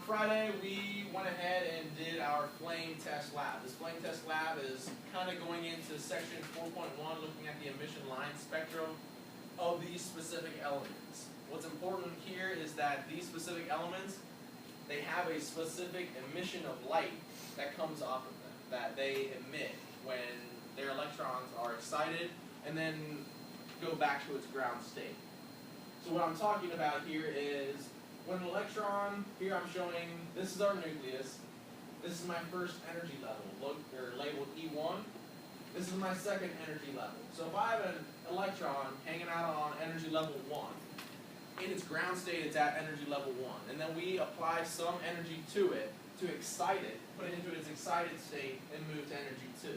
Friday, we went ahead and did our flame test lab. This flame test lab is kind of going into section 4.1, looking at the emission line spectrum of these specific elements. What's important here is that these specific elements, they have a specific emission of light that comes off of them, that they emit when their electrons are excited and then go back to its ground state. So what I'm talking about here is when an electron, here I'm showing, this is our nucleus, this is my first energy level, labeled E1. This is my second energy level. So if I have an electron hanging out on energy level 1, in its ground state it's at energy level 1, and then we apply some energy to it to excite it, put it into its excited state, and move to energy 2.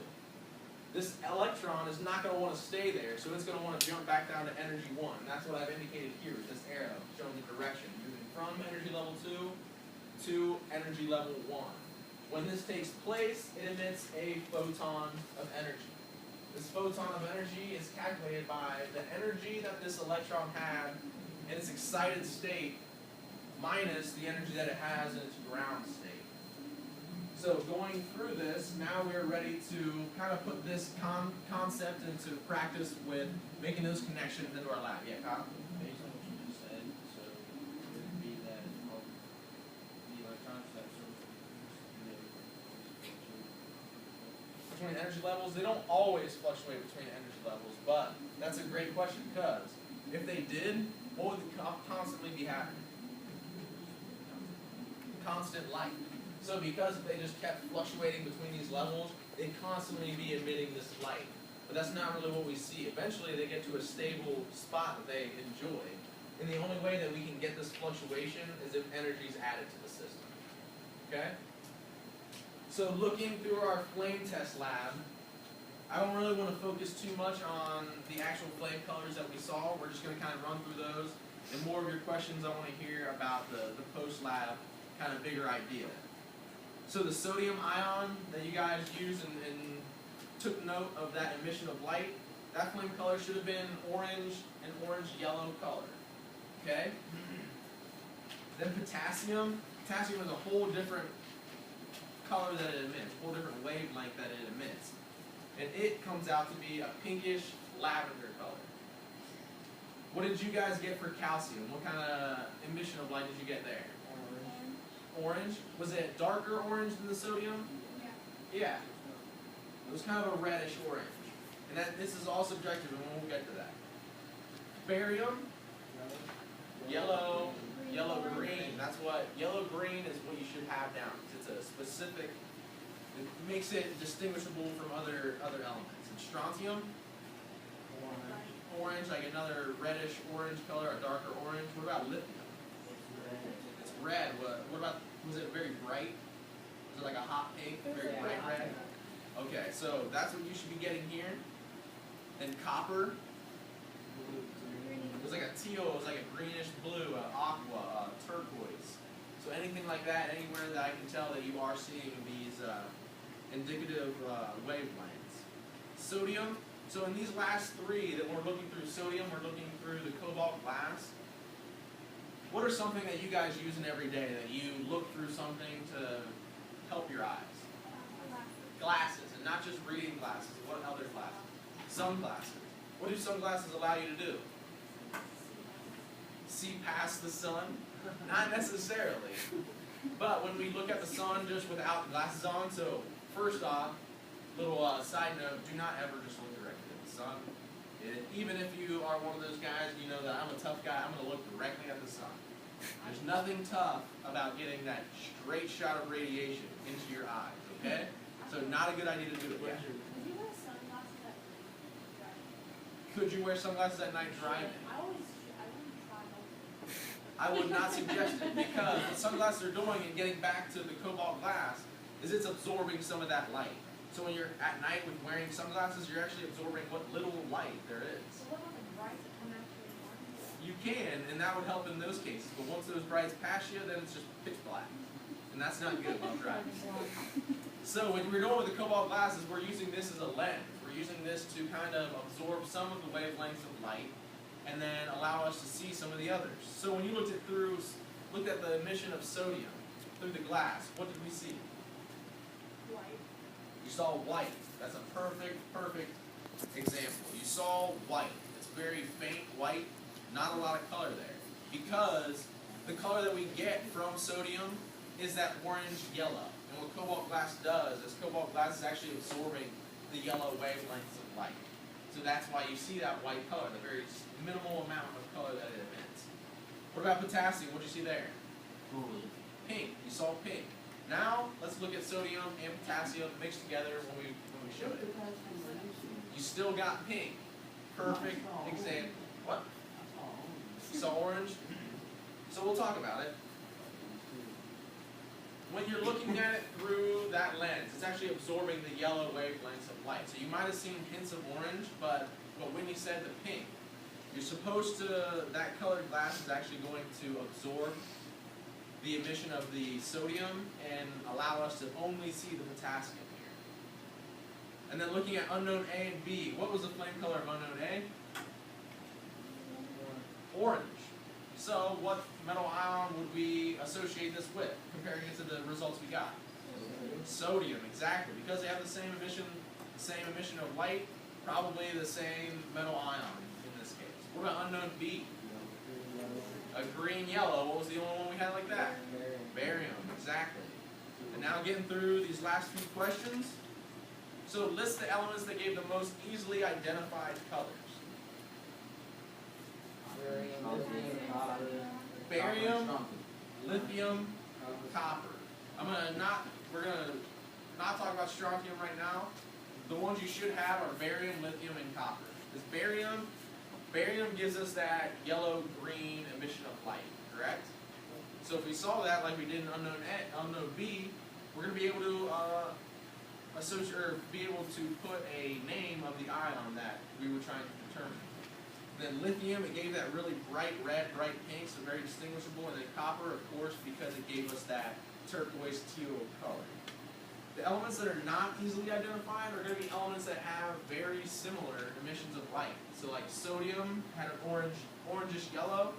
This electron is not going to want to stay there, so it's going to want to jump back down to energy 1. That's what I've indicated here with this arrow, showing the direction, moving from energy level 2 to energy level 1. When this takes place, it emits a photon of energy. This photon of energy is calculated by the energy that this electron had in its excited state minus the energy that it has in its ground state. So going through this, now we're ready to kind of put this concept into practice with making those connections into our lab. Yeah, Kyle? Based on what you just said, so it would be that the electrons that Between energy levels, they don't always fluctuate between energy levels, but that's a great question because if they did, what would constantly be happening? Constant light. So because if they just kept fluctuating between these levels, they'd constantly be emitting this light. But that's not really what we see. Eventually they get to a stable spot that they enjoy. And the only way that we can get this fluctuation is if energy is added to the system. Okay? So looking through our flame test lab, I don't really want to focus too much on the actual flame colors that we saw. We're just going to kind of run through those. And more of your questions I want to hear about the post-lab kind of bigger idea. So the sodium ion that you guys used and took note of that emission of light, that flame color should have been orange and orange-yellow color. Okay? Then potassium. Potassium is a whole different color that it emits, a whole different wavelength that it emits. And it comes out to be a pinkish lavender color. What did you guys get for calcium? What kind of emission of light did you get there? Orange. Was it darker orange than the sodium? Yeah. It was kind of a reddish orange. And this is all subjective, and we'll get to that. Barium. Yellow. Yellow-green. That's what, yellow-green is what you should have down. It's a specific, it makes it distinguishable from other elements. And strontium. Orange, like another reddish orange color, a darker orange. What about lithium? It's red. What about, was it very bright? Was it like a hot pink, very bright red? Okay, so that's what you should be getting here. And copper. It was like a teal, it was like a greenish blue, aqua, turquoise. So anything like that, anywhere that I can tell that you are seeing these indicative wavelengths. Sodium. So in these last three that we're looking through sodium, we're looking through the cobalt glass. What are something that you guys use in every day that you look through something to help your eyes? Glasses, and not just reading glasses. What other glasses? Sunglasses. What do sunglasses allow you to do? See past the sun? Not necessarily. But when we look at the sun just without glasses on, so first off, little side note, do not ever just look directly at the sun. Even if you are one of those guys, you know that I'm a tough guy, I'm going to look directly at the sun. There's nothing tough about getting that straight shot of radiation into your eyes, okay? So not a good idea to do it. Yeah. Could you wear sunglasses at night driving? I would not suggest it because what sunglasses are doing and getting back to the cobalt glass is it's absorbing some of that light. So when you're at night with wearing sunglasses, you're actually absorbing what little light there is. So what about the brights that come after the You can, and that would help in those cases. But once those brights pass you, then it's just pitch black. And that's not good while driving. So when we're doing with the cobalt glasses, we're using this as a lens. We're using this to kind of absorb some of the wavelengths of light and then allow us to see some of the others. So when you looked at the emission of sodium, through the glass, what did we see? White. You saw white. That's a perfect example. You saw white. It's very faint white, not a lot of color there. Because the color that we get from sodium is that orange yellow. And what cobalt glass does is cobalt glass is actually absorbing the yellow wavelengths of light. So that's why you see that white color, the very minimal amount of color that it emits. What about potassium? What did you see there? Pink. You saw pink. Now let's look at sodium and potassium mixed together when we showed it. You still got pink. Perfect example. What? You saw orange? So we'll talk about it. When you're looking at it through that lens, it's actually absorbing the yellow wavelengths of light. So you might have seen hints of orange, but when you said the pink, you're supposed to, that colored glass is actually going to absorb the emission of the sodium and allow us to only see the potassium here. And then looking at unknown A and B, what was the flame color of unknown A? Orange. So what metal ion would we associate this with, comparing it to the results we got? Sodium, exactly. Because they have the same emission of light, probably the same metal ion in this case. What about unknown B? A green yellow. What was the only one we had like that? Barium, exactly. And now getting through these last few questions. So list the elements that gave the most easily identified colors. Barium, lithium, copper. We're gonna not talk about strontium right now. The ones you should have are barium, lithium, and copper. This barium gives us that yellow-green emission of light, correct? So if we saw that like we did in unknown B, we're gonna be able to associate or be able to put a name of the ion that we were trying to determine. Then lithium, it gave that really bright red, bright pink, so very distinguishable. And then copper, of course, because it gave us that turquoise teal color. The elements that are not easily identified are going to be elements that have very similar emissions of light. So like sodium had an orangish yellow,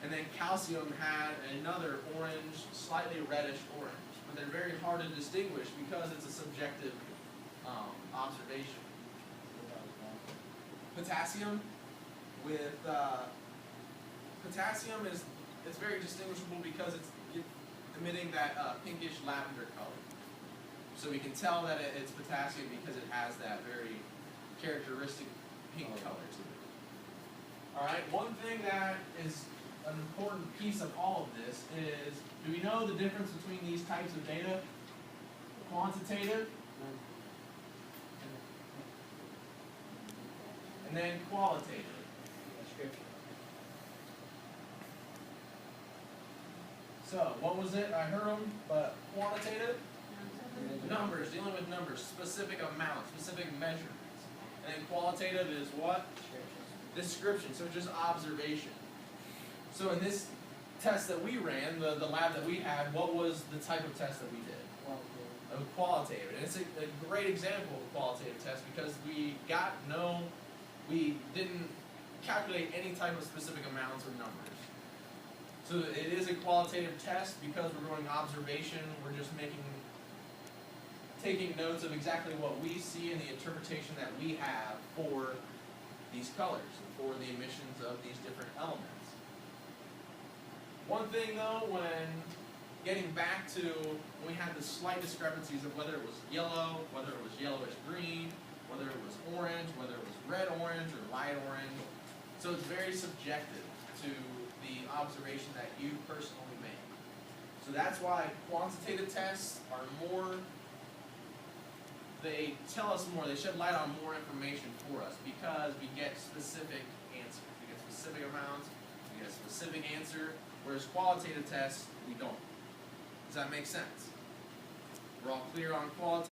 and then calcium had another orange, slightly reddish orange. But they're very hard to distinguish because it's a subjective observation. Potassium. Potassium it's very distinguishable because it's emitting that pinkish lavender color. So we can tell that it's potassium because it has that very characteristic pink color to it. Alright, one thing that is an important piece of all of this is, do we know the difference between these types of data? Quantitative and then qualitative. So, what was it? I heard them, but quantitative? Numbers, dealing with numbers, specific amounts, specific measurements. And then qualitative is what? Description, so just observation. So in this test that we ran, the lab that we had, what was the type of test that we did? Qualitative. And it's a great example of a qualitative test because we didn't calculate any type of specific amounts or numbers. So it is a qualitative test because we're going observation, we're just taking notes of exactly what we see and the interpretation that we have for these colors, and for the emissions of these different elements. One thing though, when getting back to when we had the slight discrepancies of whether it was yellow, whether it was yellowish green, whether it was orange, whether it was red orange or light orange, so it's very subjective to the observation that you personally make. So that's why quantitative tests are more, they tell us more, they shed light on more information for us because we get specific answers. We get specific amounts, we get a specific answer, whereas qualitative tests, we don't. Does that make sense? We're all clear on qualitative?